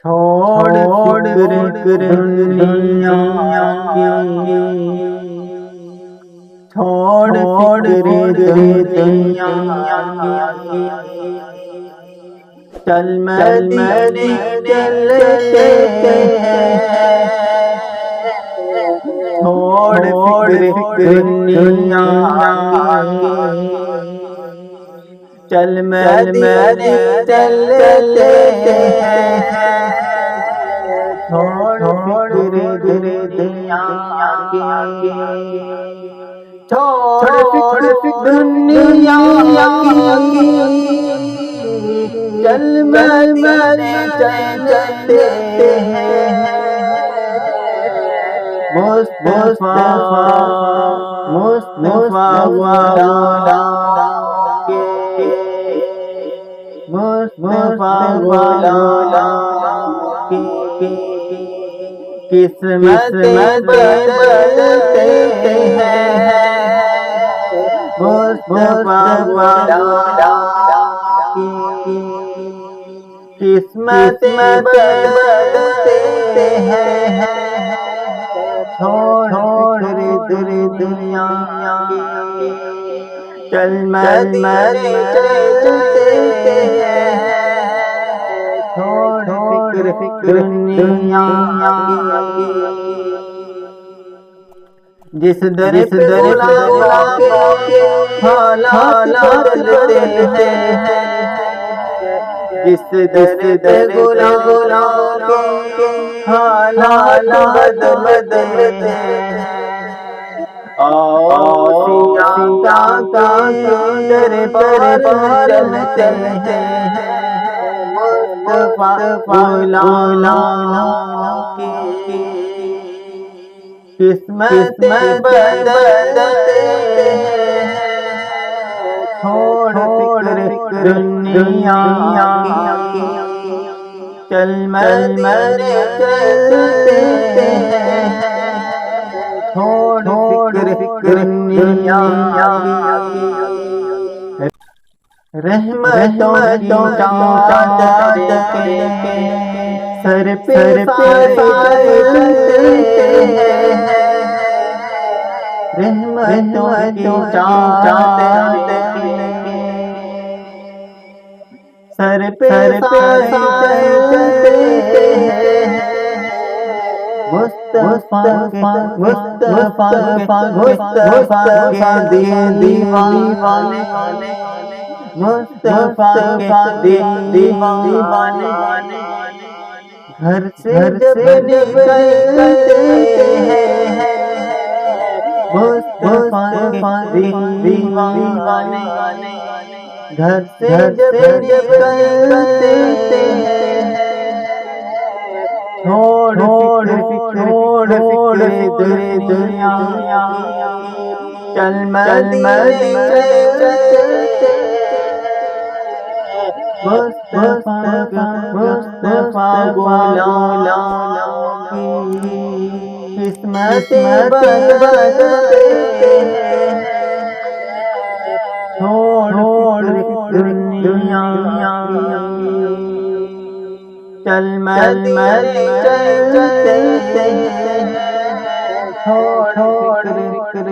چھوڑ فکر دنیا کی، چھوڑ فکر دنیا کی، چل مدینے چلتے ہیں، چھوڑ فکر دنیا کی، چل مدینے چلتے ہیں، چھوڑ فکر دنیا کی، چھوڑ فکر دنیا کی، چل مدینے چلتے ہیں، مصطفیٰ قسمت بدلتے ہیں، مصطفیٰ قسمت بدلتے ہیں، چھوڑ فکر دنیا کی، چل مدینے چلتے ہیں، چھوڑ فکر دنیا کی، جس در بلا کے حالات بدلتے ہیں، جس در بلا کے حالات بدلتے ہیں، آسیا کے در پر چلتے ہیں، مولانا کی قسمت بدلتے ہیں، چھوڑ فکر دنیا کی، چل مدینے چلتے ہیں، چھوڑ فکر دنیا کی، رحمتوں چاند کے سر پہ سایہ چلتے ہیں، رحمتوں چاند کے سر پہ سایہ چلتے ہیں، مصطفیٰ کے دیوانے، مصطفیٰ کے دیوانے، گھر سے جب نکلتے ہیں، مصطفیٰ کے دیوانے، گھر سے جب نکلتے ہیں، چھوڑ فکر دنیا کی، چل مدینے چلتے ہیں، مصطفیٰ مولانا کی قسمت بدلتے ہیں، چھوڑ فکر دنیا کی، چل مدینے چلتے ہیں، چھوڑ فکر